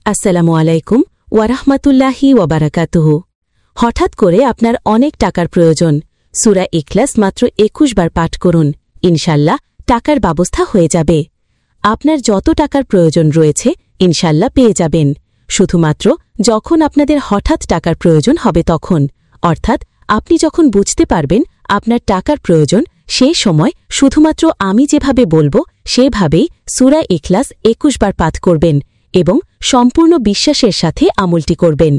আসসালামু আলাইকুম ওয়ারাহমাতুল্লাহি ওয়াবারাকাতুহু। হঠাৎ করে আপনার অনেক টাকার প্রয়োজন। সূরা ইখলাস মাত্র ২১ বার পাঠ করুন, ইনশাল্লাহ টাকার ব্যবস্থা হয়ে যাবে। আপনার যত টাকার প্রয়োজন রয়েছে ইনশাল্লাহ পেয়ে যাবেন, শুধুমাত্র যখন আপনাদের হঠাৎ টাকার প্রয়োজন হবে তখন, অর্থাৎ আপনি যখন বুঝতে পারবেন আপনার টাকার প্রয়োজন, সে সময় শুধুমাত্র আমি যেভাবে বলবো সেভাবেই সূরা ইখলাস ২১ বার পাঠ করবেন এবং সম্পূর্ণ বিশ্বাসের সাথে আমলটি করবেন।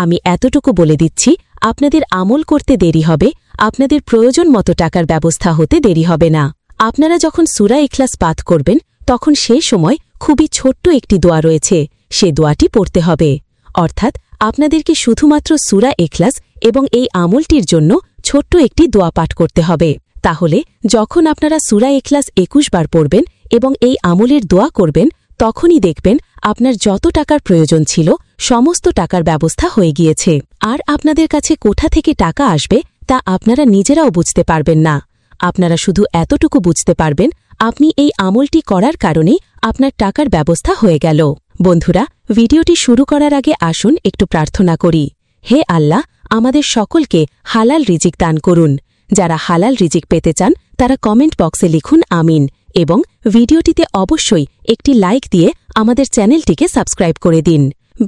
আমি এতটুকু বলে দিচ্ছি, আপনাদের আমল করতে দেরি হবে, আপনাদের প্রয়োজন মতো টাকার ব্যবস্থা হতে দেরি হবে না। আপনারা যখন সূরা ইখলাস পাঠ করবেন তখন সেই সময় খুবই ছোট্ট একটি দোয়া রয়েছে, সে দোয়াটি পড়তে হবে। অর্থাৎ আপনাদেরকে শুধুমাত্র সূরা ইখলাস এবং এই আমলটির জন্য ছোট্ট একটি দোয়া পাঠ করতে হবে। তাহলে যখন আপনারা সূরা ইখলাস ২১ বার পড়বেন এবং এই আমলের দোয়া করবেন, তখনই দেখবেন আপনার যত টাকার প্রয়োজন ছিল সমস্ত টাকার ব্যবস্থা হয়ে গিয়েছে। আর আপনাদের কাছে কোথা থেকে টাকা আসবে তা আপনারা নিজেরাও বুঝতে পারবেন না। আপনারা শুধু এতটুকু বুঝতে পারবেন আপনি এই আমলটি করার কারণেই আপনার টাকার ব্যবস্থা হয়ে গেল। বন্ধুরা, ভিডিওটি শুরু করার আগে আসুন একটু প্রার্থনা করি। হে আল্লাহ, আমাদের সকলকে হালাল রিজিক দান করুন। যারা হালাল রিজিক পেতে চান তারা কমেন্ট বক্সে লিখুন আমিন এবং ভিডিওটিতে অবশ্যই একটি লাইক দিয়ে আমাদের চ্যানেলটিকে সাবস্ক্রাইব করে দিন।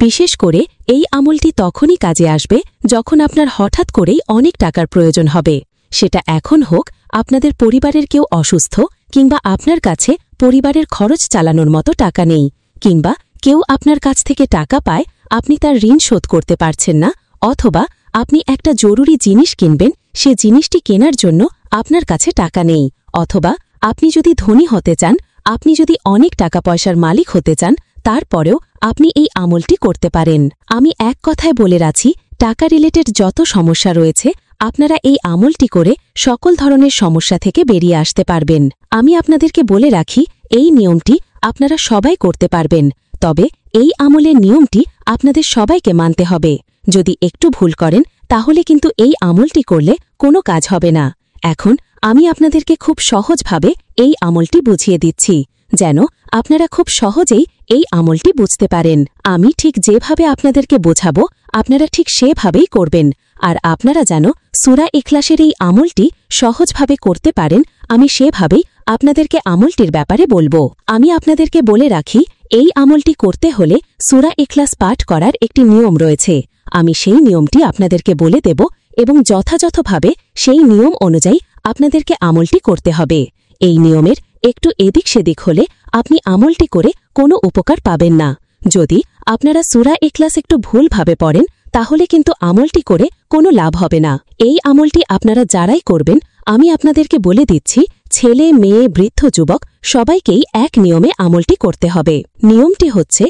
বিশেষ করে এই আমলটি তখনই কাজে আসবে যখন আপনার হঠাৎ করেই অনেক টাকার প্রয়োজন হবে। সেটা এখন হোক আপনাদের পরিবারের কেউ অসুস্থ, কিংবা আপনার কাছে পরিবারের খরচ চালানোর মতো টাকা নেই, কিংবা কেউ আপনার কাছ থেকে টাকা পায় আপনি তার ঋণ শোধ করতে পারছেন না, অথবা আপনি একটা জরুরি জিনিস কিনবেন, সে জিনিসটি কেনার জন্য আপনার কাছে টাকা নেই, অথবা আপনি যদি ধনী হতে চান, আপনি যদি অনেক টাকা পয়সার মালিক হতে চান, তারপরেও আপনি এই আমলটি করতে পারেন। আমি এক কথায় বলে রাখি, টাকা রিলেটেড যত সমস্যা রয়েছে আপনারা এই আমলটি করে সকল ধরনের সমস্যা থেকে বেরিয়ে আসতে পারবেন। আমি আপনাদেরকে বলে রাখি, এই নিয়মটি আপনারা সবাই করতে পারবেন, তবে এই আমলের নিয়মটি আপনাদের সবাইকে মানতে হবে। যদি একটু ভুল করেন তাহলে কিন্তু এই আমলটি করলে কোনো কাজ হবে না। এখন আমি আপনাদেরকে খুব সহজভাবে এই আমলটি বুঝিয়ে দিচ্ছি, যেন আপনারা খুব সহজেই এই আমলটি বুঝতে পারেন। আমি ঠিক যেভাবে আপনাদেরকে বোঝাবো আপনারা ঠিক সেভাবেই করবেন। আর আপনারা যেন সূরা ইখলাসের এই আমলটি সহজভাবে করতে পারেন, আমি সেভাবেই আপনাদেরকে আমলটির ব্যাপারে বলবো। আমি আপনাদেরকে বলে রাখি, এই আমলটি করতে হলে সূরা ইখলাস পাঠ করার একটি নিয়ম রয়েছে। আমি সেই নিয়মটি আপনাদেরকে বলে দেব এবং যথাযথভাবে সেই নিয়ম অনুযায়ী আপনাদেরকে আমলটি করতে হবে। এই নিয়মের একটু এদিক সেদিক হলে আপনি আমলটি করে কোনো উপকার পাবেন না। যদি আপনারা সূরা ইখলাস একটু ভুলভাবে পড়েন তাহলে কিন্তু আমলটি করে কোনো লাভ হবে না। এই আমলটি আপনারা যারাই করবেন, আমি আপনাদেরকে বলে দিচ্ছি, ছেলে মেয়ে বৃদ্ধ যুবক সবাইকেই এক নিয়মে আমলটি করতে হবে। নিয়মটি হচ্ছে,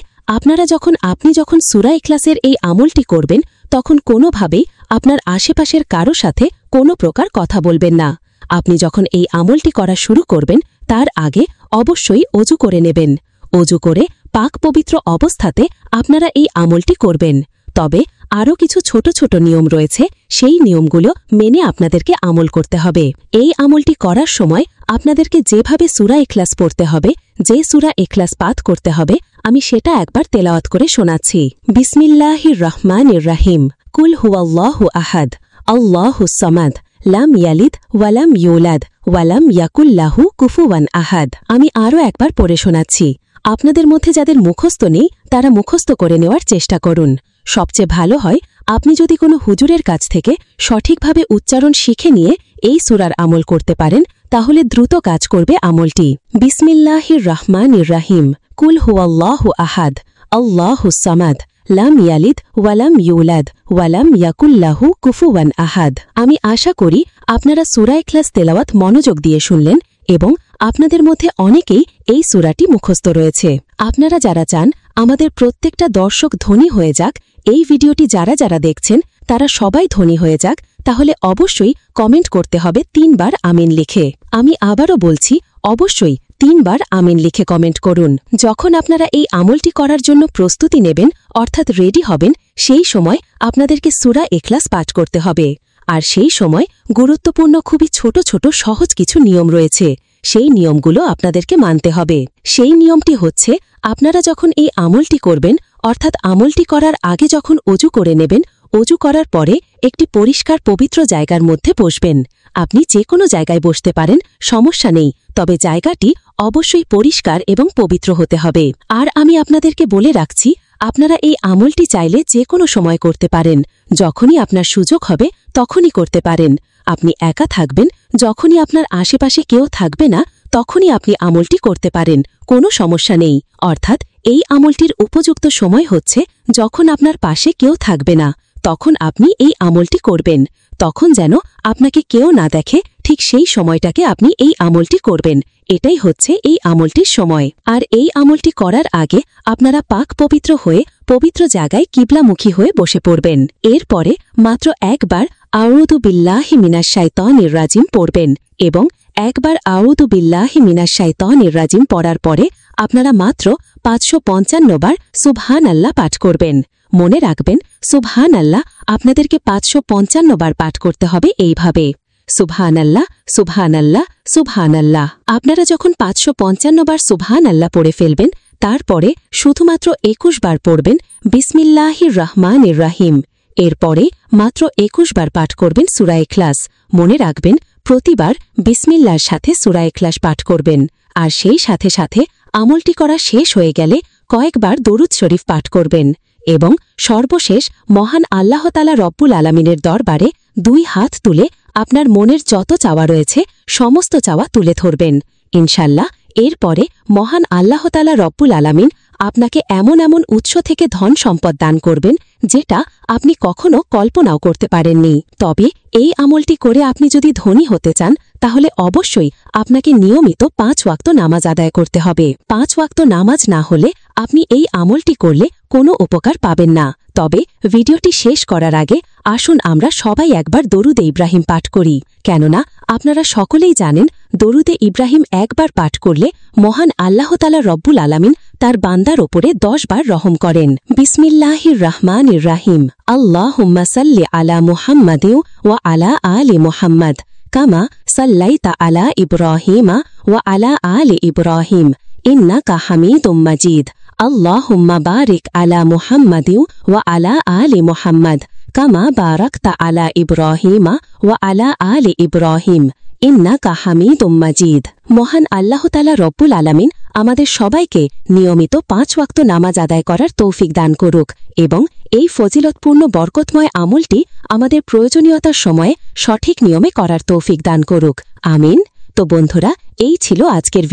আপনি যখন সূরা ইখলাসের এই আমলটি করবেন তখন কোনোভাবেই আপনার আশেপাশের কারো সাথে কোনো প্রকার কথা বলবেন না। আপনি যখন এই আমলটি করা শুরু করবেন তার আগে অবশ্যই অজু করে নেবেন। অজু করে পাক পবিত্র অবস্থাতে আপনারা এই আমলটি করবেন। তবে আরও কিছু ছোট ছোট নিয়ম রয়েছে, সেই নিয়মগুলো মেনে আপনাদেরকে আমল করতে হবে। এই আমলটি করার সময় আপনাদেরকে যেভাবে সূরা ইখলাস পড়তে হবে, যে সূরা ইখলাস পাঠ করতে হবে, আমি সেটা একবার তেলাওয়াত করে শোনাচ্ছি। বিসমিল্লাহির রহমানির রহিম। কুল হুয়াল্লাহু আহাদ, আল্লাহুস সামাদ, লাম ইয়ালিদ ওয়ালাম ইউলাদ ওয়ালাম ইয়াকুল লাহু কুফুওয়ান আহাদ। আমি আরও একবার পড়ে শোনাচ্ছি। আপনাদের মধ্যে যাদের মুখস্থ নেই তারা মুখস্থ করে নেওয়ার চেষ্টা করুন। সবচেয়ে ভালো হয় আপনি যদি কোনো হুজুরের কাছ থেকে সঠিকভাবে উচ্চারণ শিখে নিয়ে এই সূরার আমল করতে পারেন, তাহলে দ্রুত কাজ করবে আমলটি। বিসমিল্লাহির রহমানির রহিম। কুল হুয়াল্লাহু আহাদ, আল্লাহুস সামাদ, লাম ইয়ালিদ ওয়ালাম ইউলাদ ওয়ালাম ইয়াকুল লাহু কুফুওয়ান আহাদ। আমি আশা করি আপনারা সূরা ইখলাস তেলাওয়াত মনোযোগ দিয়ে শুনলেন এবং আপনাদের মধ্যে অনেকেই এই সূরাটি মুখস্থ রয়েছে। আপনারা যারা চান আমাদের প্রত্যেকটা দর্শক ধনী হয়ে যাক, এই ভিডিওটি যারা যারা দেখছেন তারা সবাই ধনী হয়ে যাক, তাহলে অবশ্যই কমেন্ট করতে হবে ৩ বার আমিন লিখে। আমি আবারও বলছি, অবশ্যই ৩ বার আমিন লিখে কমেন্ট করুন। যখন আপনারা এই আমলটি করার জন্য প্রস্তুতি নেবেন, অর্থাৎ রেডি হবেন, সেই সময় আপনাদেরকে সূরা ইখলাস পাঠ করতে হবে। আর সেই সময় গুরুত্বপূর্ণ খুবই ছোট ছোট সহজ কিছু নিয়ম রয়েছে, সেই নিয়মগুলো আপনাদেরকে মানতে হবে। সেই নিয়মটি হচ্ছে, আপনারা যখন এই আমলটি করবেন, অর্থাৎ আমলটি করার আগে যখন অজু করে নেবেন, অজু করার পরে একটি পরিষ্কার পবিত্র জায়গার মধ্যে বসবেন। আপনি যে কোনো জায়গায় বসতে পারেন, সমস্যা নেই, তবে জায়গাটি অবশ্যই পরিষ্কার এবং পবিত্র হতে হবে। আর আমি আপনাদেরকে বলে রাখছি, আপনারা এই আমলটি চাইলে যে কোনো সময় করতে পারেন। যখনই আপনার সুযোগ হবে তখনই করতে পারেন। আপনি একা থাকবেন, যখনই আপনার আশেপাশে কেউ থাকবে না, তখনই আপনি আমলটি করতে পারেন, কোনো সমস্যা নেই। অর্থাৎ এই আমলটির উপযুক্ত সময় হচ্ছে যখন আপনার পাশে কেউ থাকবে না, তখন আপনি এই আমলটি করবেন। তখন যেন আপনাকে কেউ না দেখে, ঠিক সেই সময়টাকে আপনি এই আমলটি করবেন। এটাই হচ্ছে এই আমলটির সময়। আর এই আমলটি করার আগে আপনারা পাক পবিত্র হয়ে পবিত্র জায়গায় কিবলামুখী হয়ে বসে পড়বেন। এরপরে মাত্র একবার আউযু বিল্লাহি মিনাশ শাইতানির রাজিম পড়বেন এবং একবার আউযু বিল্লাহি মিনাশ শাইতানির রাজিম পড়ার পরে আপনারা মাত্র 555 বার সুবহানাল্লাহ পাঠ করবেন। মনে রাখবেন, সুবহানাল্লাহ আপনাদেরকে 555 বার পাঠ করতে হবে এইভাবে, সুবহানাল্লাহ সুবহানাল্লাহ সুবহানাল্লাহ। আপনারা যখন 555 বার সুবহানাল্লাহ পড়ে ফেলবেন, তারপরে শুধুমাত্র 21 বার পড়বেন বিসমিল্লাহির রহমানির রহিম। এরপরে মাত্র 21 বার পাঠ করবেন সূরা ইখলাস। মনে রাখবেন, প্রতিবার বিসমিল্লাহর সাথে সূরা ইখলাস পাঠ করবেন। আর সেই সাথে সাথে আমলটি করা শেষ হয়ে গেলে কয়েকবার দরুদ শরীফ পাঠ করবেন এবং সর্বশেষ মহান আল্লাহ তাআলা রব্বুল আলামিনের দরবারে 2 হাত তুলে আপনার মনের যত চাওয়া রয়েছে সমস্ত চাওয়া তুলে ধরবেন। ইনশাল্লাহ এরপরে মহান আল্লাহ তাআলা রব্বুল আলামিন আপনাকে এমন এমন উৎস থেকে ধন সম্পদ দান করবেন, যেটা আপনি কখনো কল্পনাও করতে পারেননি। তবে এই আমলটি করে আপনি যদি ধনী হতে চান, তাহলে অবশ্যই আপনাকে নিয়মিত 5 ওয়াক্ত নামাজ আদায় করতে হবে। 5 ওয়াক্ত নামাজ না হলে আপনি এই আমলটি করলে কোনো উপকার পাবেন না। তবে ভিডিওটি শেষ করার আগে আসুন আমরা সবাই একবার দরুদে ইব্রাহিম পাঠ করি, কেননা আপনারা সকলেই জানেন দরুদে ইব্রাহিম একবার পাঠ করলে মহান আল্লাহ তাআলা রব্বুল আলামিন তার বান্দার ওপরে 10 বার রহম করেন। বিসমিল্লাহির রহমানির রহিম। আল্লাহুম্মা সাল্লি আলা মুহাম্মাদিন ওয়া আলা আলি মুহাম্মাদ কামা সাল্লাইতা আলা ইব্রাহিমা ওয়া আলা আলি ইব্রাহিম ইন্নাকা হামিদুম মাজিদ। আল্লাহুম্মা বারিক আলা মুহাম্মাদিন ওয়া আলা আলি মুহাম্মাদ কামা বারাকতা আলা ইব্রাহিমা ওয়া আলা আলি ইব্রাহিম ইন্নাকা হামিদুম মাজিদ। মহান আল্লাহ তাআলা রব্বুল আলামিন আমাদের সবাইকে নিয়মিত 5 ওয়াক্ত নামাজ আদায় করার তৌফিক দান করুক এবং এই ফজিলতপূর্ণ বরকতময় আমলটি আমাদের প্রয়োজনীয়তার সময়ে সঠিক নিয়মে করার তৌফিক দান করুক। আমিন। তো বন্ধুরা, এই ছিল আজকের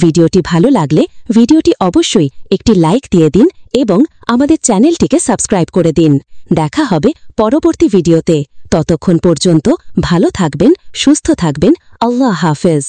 ভিডিওটি ভালো লাগলে ভিডিওটি অবশ্যই একটি লাইক দিয়ে দিন এবং আমাদের চ্যানেলটিকে সাবস্ক্রাইব করে দিন। দেখা হবে পরবর্তী ভিডিওতে। ততক্ষণ পর্যন্ত ভালো থাকবেন, সুস্থ থাকবেন। আল্লাহ হাফেজ।